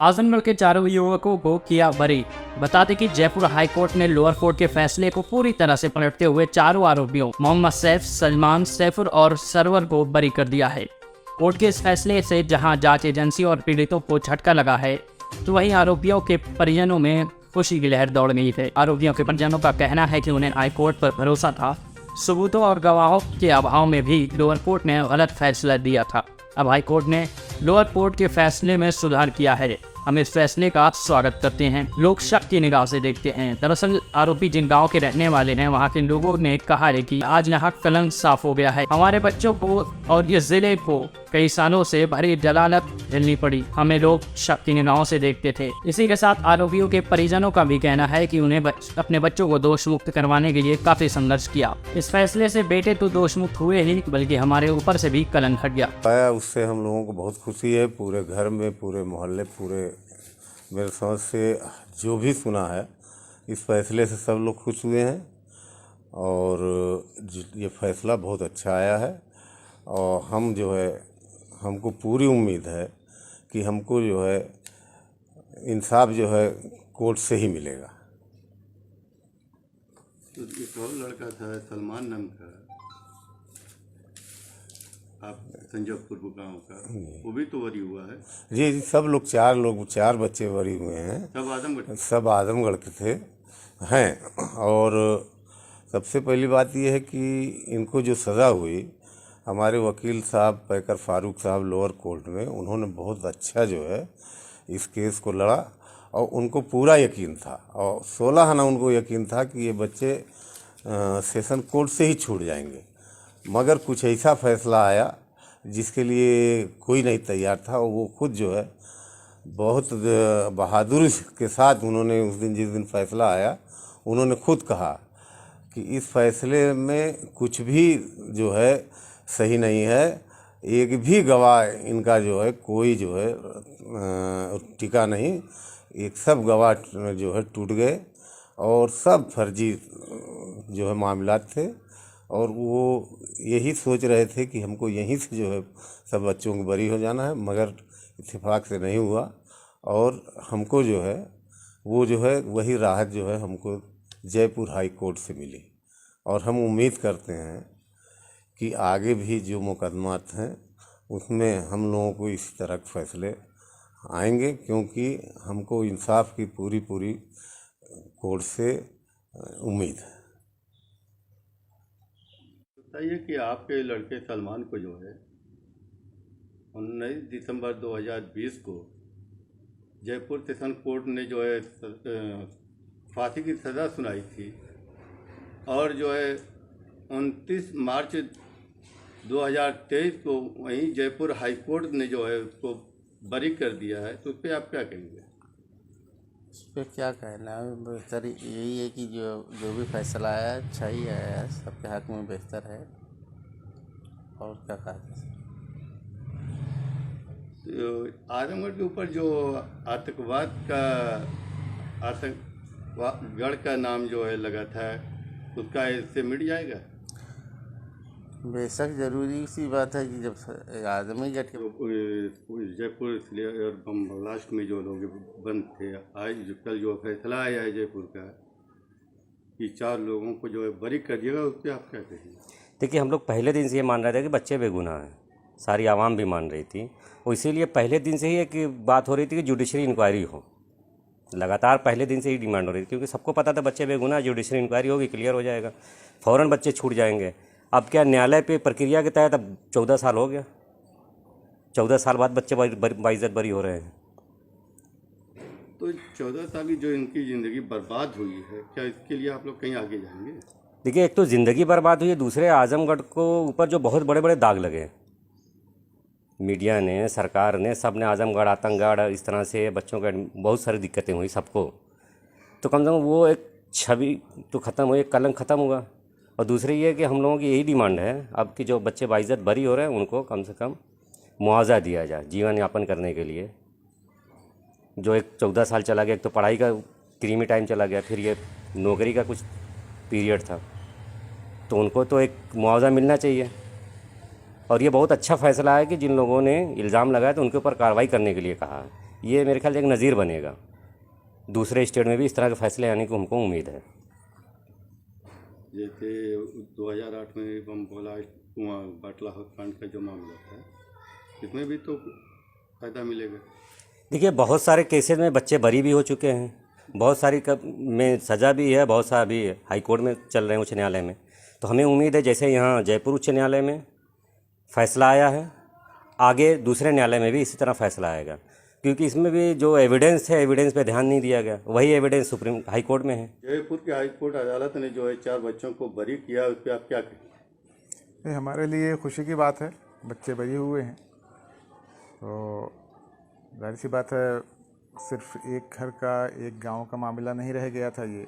आजमगढ़ के चारों युवकों को किया बरी। बता दें कि जयपुर हाई कोर्ट ने लोअर कोर्ट के फैसले को पूरी तरह से पलटते हुए चारों आरोपियों मोहम्मद सैफ, सलमान, सैफुर और सरवर को बरी कर दिया है। कोर्ट के इस फैसले से जहां जांच एजेंसी और पीड़ितों को झटका लगा है, तो वहीं आरोपियों के परिजनों में खुशी की लहर दौड़ गई है। आरोपियों के परिजनों का कहना है कि उन्हें हाई कोर्ट पर भरोसा था। सबूतों और गवाहों के अभाव में भी लोअर कोर्ट ने गलत फैसला दिया था। अब हाई कोर्ट ने लोअर कोर्ट के फैसले में सुधार किया है। हम इस फैसले का स्वागत करते हैं। लोग शक की निगाह से देखते हैं। दरअसल आरोपी जिन गांव के रहने वाले हैं, वहां के लोगों ने कहा है कि आज यहाँ कलंक साफ हो गया है। हमारे बच्चों को और ये जिले को कई सालों से भारी जलालत झेलनी पड़ी। हमें लोग शक की निगाहों से देखते थे। इसी के साथ आरोपियों के परिजनों का भी कहना है कि उन्हें अपने बच्चों को दोष मुक्त करवाने के लिए काफी संघर्ष किया। इस फैसले से बेटे तो दोष मुक्त हुए ही, बल्कि हमारे ऊपर से भी कलंक हट गया। उससे हम लोगों को बहुत खुशी है। पूरे घर में, पूरे मोहल्ले, पूरे मेरे समझ से जो भी सुना है, इस फैसले से सब लोग खुश हुए हैं और ये फैसला बहुत अच्छा आया है। और हम जो है, हमको पूरी उम्मीद है कि हमको जो है इंसाफ जो है कोर्ट से ही मिलेगा। तो एक और लड़का था सलमान नाम का, आप संजयपुर गांव का, वो भी तो बरी हुआ है। जी, सब लोग चार बच्चे बरी हुए हैं। सब आजमगढ़ के थे हैं। और सबसे पहली बात यह है कि इनको जो सज़ा हुई, हमारे वकील साहब पैकर फारूक साहब लोअर कोर्ट में, उन्होंने बहुत अच्छा जो है इस केस को लड़ा और उनको पूरा यकीन था और 16 आना उनको यकीन था कि ये बच्चे सेशन कोर्ट से ही छूट जाएंगे। मगर कुछ ऐसा फैसला आया जिसके लिए कोई नहीं तैयार था और वो खुद जो है बहुत बहादुरी के साथ उन्होंने उस दिन, जिस दिन फैसला आया, उन्होंने खुद कहा कि इस फैसले में कुछ भी जो है सही नहीं है। एक भी गवाह इनका जो है कोई जो है टिका नहीं। एक सब गवाह जो है टूट गए और सब फर्जी जो है मामलात थे और वो यही सोच रहे थे कि हमको यहीं से जो है सब बच्चों को बरी हो जाना है, मगर इत्तेफाक से नहीं हुआ और हमको जो है वो जो है वही राहत जो है हमको जयपुर हाई कोर्ट से मिली। और हम उम्मीद करते हैं कि आगे भी जो मुकदमात हैं उसमें हम लोगों को इसी तरह के फैसले आएंगे, क्योंकि हमको इंसाफ की पूरी कोर्ट से उम्मीद है। बताइए कि आपके लड़के सलमान को जो है 19 दिसंबर 2020 को जयपुर सेशन कोर्ट ने जो है फांसी की सज़ा सुनाई थी और जो है 29 मार्च 2023 को वहीं जयपुर हाई कोर्ट ने जो है उसको बरी कर दिया है। तो उस पर आप क्या कहेंगे? इस पर क्या कहना है, बेहतर यही है कि जो भी फैसला आया अच्छा ही आया है, सबके हक में बेहतर है। और क्या कहा जा सकता। तो आजमगढ़ के ऊपर जो आतंकवाद का नाम जो है लगा था, उसका इससे मिट जाएगा? बेशक ज़रूरी सी बात है कि जब आजमगढ़ के जयपुर और बम ब्लास्ट में जो लोग बंद थे, आज कल जो फैसला आया है जयपुर का कि 4 लोगों को जो है बरी कर दिएगा, उस पर आप क्या कहेंगे? देखिए, हम लोग पहले दिन से ये मान रहे थे कि बच्चे बेगुनाह हैं। सारी आवाम भी मान रही थी और इसीलिए पहले दिन से ही एक बात हो रही थी कि जुडिशरी इंक्वायरी हो। लगातार पहले दिन से ही डिमांड हो रही थी, क्योंकि सबको पता था बच्चे बेगुनाह, जुडिशरी इंक्वायरी होगी, क्लियर हो जाएगा, फ़ौरन बच्चे छूट जाएंगे। अब क्या न्यायालय पे प्रक्रिया के तहत अब 14 साल हो गया। 14 साल बाद बच्चे बाइज्जत बरी हो रहे हैं। तो 14 साल की जो इनकी ज़िंदगी बर्बाद हुई है, क्या इसके लिए आप लोग कहीं आगे जाएंगे? देखिए, एक तो ज़िंदगी बर्बाद हुई है, दूसरे आजमगढ़ को ऊपर जो बहुत बड़े बड़े दाग लगे, मीडिया ने, सरकार ने, सब ने आजमगढ़ आतंकगढ़ इस तरह से बच्चों का बहुत सारी दिक्कतें हुई सबको। तो कम से कम वो एक छवि तो ख़त्म हुई, एक कलंक ख़त्म हुआ। और दूसरी ये कि हम लोगों की यही डिमांड है अब कि जो बच्चे बाइज्जत बरी हो रहे हैं उनको कम से कम मुआवजा दिया जाए जीवन यापन करने के लिए। जो एक 14 साल चला गया, एक तो पढ़ाई का क्रीमी टाइम चला गया, फिर ये नौकरी का कुछ पीरियड था, तो उनको तो एक मुआवजा मिलना चाहिए। और ये बहुत अच्छा फैसला है कि जिन लोगों ने इल्ज़ाम लगाया तो उनके ऊपर कार्रवाई करने के लिए कहा है। ये मेरे ख्याल से एक नज़ीर बनेगा। दूसरे स्टेट में भी इस तरह के फैसले आने की हमको उम्मीद है। जैसे 2008 में बम ब्लास्ट हुआ, बाटला हत्याकांड का जो मामला था, इसमें भी तो फायदा मिलेगा। देखिए, बहुत सारे केसेस में बच्चे बरी भी हो चुके हैं, बहुत सारी में सज़ा भी है, बहुत सा अभी हाई कोर्ट में चल रहे हैं, उच्च न्यायालय में। तो हमें उम्मीद है जैसे यहाँ जयपुर उच्च न्यायालय में फ़ैसला आया है, आगे दूसरे न्यायालय में भी इसी तरह फ़ैसला आएगा, क्योंकि इसमें भी जो एविडेंस है, एविडेंस पे ध्यान नहीं दिया गया। वही एविडेंस सुप्रीम हाई कोर्ट में है। जयपुर की हाई कोर्ट अदालत ने जो है 4 बच्चों को बरी किया, उस पर आप क्या कहें? ये हमारे लिए खुशी की बात है, बच्चे बरी हुए हैं। तो जाहिर सी बात है, सिर्फ एक घर का, एक गांव का मामला नहीं रह गया था, ये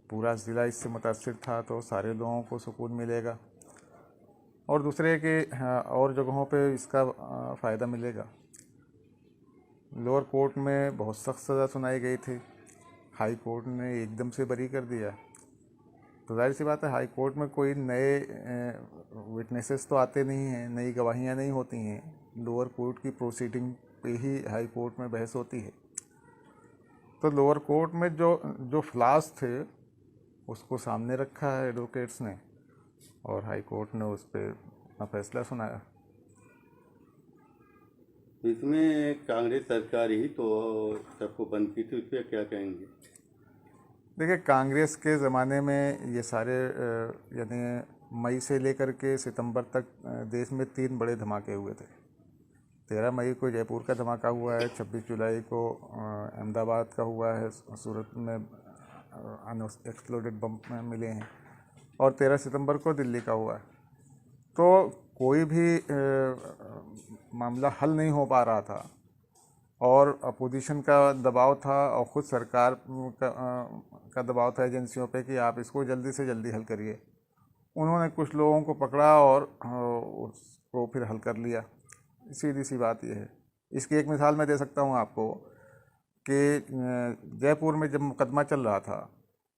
पूरा ज़िला इससे मुतासिर था। तो सारे लोगों को सुकून मिलेगा और दूसरे के और जगहों पे इसका फ़ायदा मिलेगा। लोअर कोर्ट में बहुत सख्त सज़ा सुनाई गई थी, हाई कोर्ट ने एकदम से बरी कर दिया। तो जाहिर सी बात है, हाई कोर्ट में कोई नए विटनेसेस तो आते नहीं हैं, नई गवाहियाँ नहीं होती हैं। लोअर कोर्ट की प्रोसीडिंग पे ही हाई कोर्ट में बहस होती है। तो लोअर कोर्ट में जो फ्लॉस थे उसको सामने रखा है एडवोकेट्स ने, और हाई कोर्ट ने उस पर अपना फैसला सुनाया। इसमें कांग्रेस सरकार ही तो सबको बंद की थी, उस पर क्या कहेंगे? देखिए, कांग्रेस के ज़माने में ये सारे यानी मई से लेकर के सितंबर तक देश में 3 बड़े धमाके हुए थे। 13 मई को जयपुर का धमाका हुआ है, 26 जुलाई को अहमदाबाद का हुआ है, सूरत में एक्सप्लोडेड बम मिले हैं, और 13 सितंबर को दिल्ली का हुआ है। तो कोई भी मामला हल नहीं हो पा रहा था, और अपोजिशन का दबाव था और ख़ुद सरकार का दबाव था एजेंसियों पे कि आप इसको जल्दी से जल्दी हल करिए। उन्होंने कुछ लोगों को पकड़ा और उसको फिर हल कर लिया। सीधी सी बात यह है। इसकी एक मिसाल मैं दे सकता हूँ आपको कि जयपुर में जब मुकदमा चल रहा था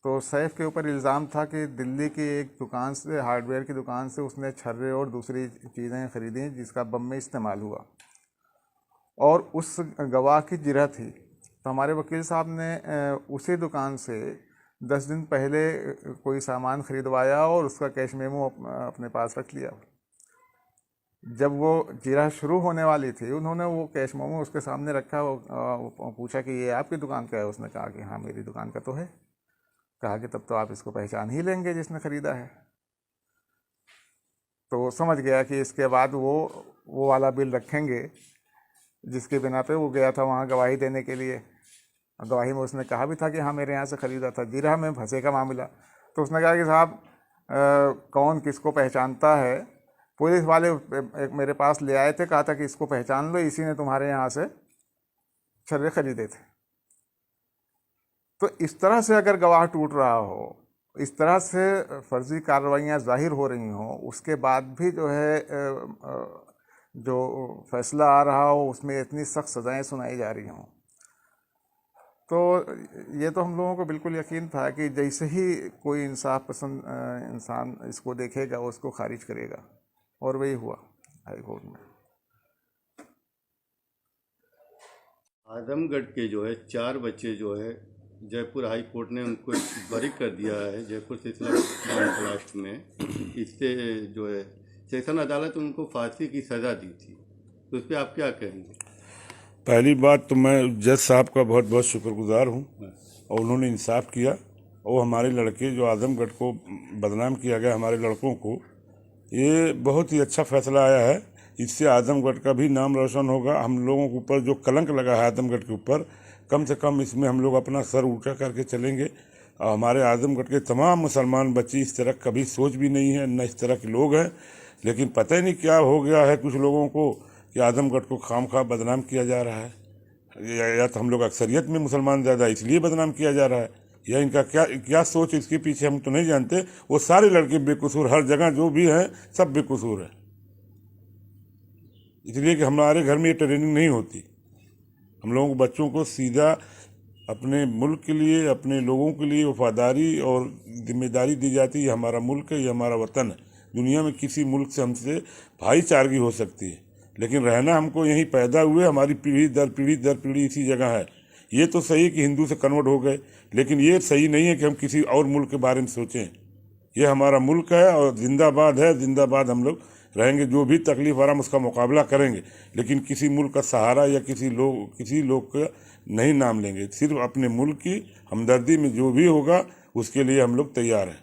तो सैफ के ऊपर इल्ज़ाम था कि दिल्ली की एक दुकान से, हार्डवेयर की दुकान से, उसने छर्रे और दूसरी चीज़ें ख़रीदी जिसका बम में इस्तेमाल हुआ, और उस गवाह की जिरह थी। तो हमारे वकील साहब ने उसी दुकान से 10 दिन पहले कोई सामान ख़रीदवाया और उसका कैश मेमो अपने पास रख लिया। जब वो जिरह शुरू होने वाली थी, उन्होंने वो कैश मेमो उसके सामने रखा, पूछा कि ये आपकी दुकान का है? उसने कहा कि हाँ, मेरी दुकान का तो है। कहा कि तब तो आप इसको पहचान ही लेंगे जिसने ख़रीदा है। तो वो समझ गया कि इसके बाद वो वाला बिल रखेंगे जिसके बिना पे वो गया था वहाँ गवाही देने के लिए। गवाही में उसने कहा भी था कि हाँ, मेरे यहाँ से ख़रीदा था। जिरह में फंसे का मामला। तो उसने कहा कि साहब कौन किसको पहचानता है? पुलिस वाले एक मेरे पास ले आए थे, कहा था कि इसको पहचान लो, इसी ने तुम्हारे यहाँ से छर्रे खरीदे थे। तो इस तरह से अगर गवाह टूट रहा हो, इस तरह से फर्जी कार्रवाइयाँ ज़ाहिर हो रही हों, उसके बाद भी जो है जो फैसला आ रहा हो उसमें इतनी सख्त सज़ाएं सुनाई जा रही हों, तो ये तो हम लोगों को बिल्कुल यकीन था कि जैसे ही कोई इंसाफ पसंद इंसान इसको देखेगा वो उसको खारिज करेगा, और वही हुआ हाई कोर्ट में। आजमगढ़ के जो है 4 बच्चे जो है जयपुर हाई कोर्ट ने उनको बरी कर दिया है जयपुर सिलसिला ब्लास्ट में। इससे जो है सेशन अदालत उनको फांसी की सज़ा दी थी, तो उस पर आप क्या कहेंगे? पहली बात तो मैं जज साहब का बहुत बहुत शुक्रगुजार हूँ, और उन्होंने इंसाफ किया। और हमारे लड़के जो आजमगढ़ को बदनाम किया गया, हमारे लड़कों को, ये बहुत ही अच्छा फैसला आया है। इससे आजमगढ़ का भी नाम रोशन होगा। हम लोगों के ऊपर जो कलंक लगा है आजमगढ़ के ऊपर, कम से कम इसमें हम लोग अपना सर ऊँचा करके चलेंगे। और हमारे आजमगढ़ के तमाम मुसलमान बच्चे इस तरह कभी सोच भी नहीं है, न इस तरह के लोग हैं, लेकिन पता ही नहीं क्या हो गया है कुछ लोगों को कि आजमगढ़ को खामखा बदनाम किया जा रहा है। या तो हम लोग अक्सरियत में मुसलमान ज़्यादा इसलिए बदनाम किया जा रहा है, या इनका क्या सोच इसके पीछे हम तो नहीं जानते। वो सारे लड़के बेकसूर, हर जगह जो भी हैं सब बेकसूर हैं, इसलिए कि हमारे घर में ये ट्रेनिंग नहीं होती। हम लोगों को बच्चों को सीधा अपने मुल्क के लिए, अपने लोगों के लिए वफादारी और जिम्मेदारी दी जाती है। हमारा मुल्क है, ये हमारा वतन है। दुनिया में किसी मुल्क से हमसे भाईचारगी हो सकती है, लेकिन रहना हमको यहीं पैदा हुए, हमारी पीढ़ी दर पीढ़ी इसी जगह है। ये तो सही कि हिंदू से कन्वर्ट हो गए, लेकिन ये सही नहीं है कि हम किसी और मुल्क के बारे में सोचें। ये हमारा मुल्क है और जिंदाबाद है, जिंदाबाद हम लोग रहेंगे। जो भी तकलीफ आ रहा हम उसका मुकाबला करेंगे, लेकिन किसी मुल्क का सहारा या किसी लोग का नहीं नाम लेंगे। सिर्फ अपने मुल्क की हमदर्दी में जो भी होगा उसके लिए हम लोग तैयार हैं।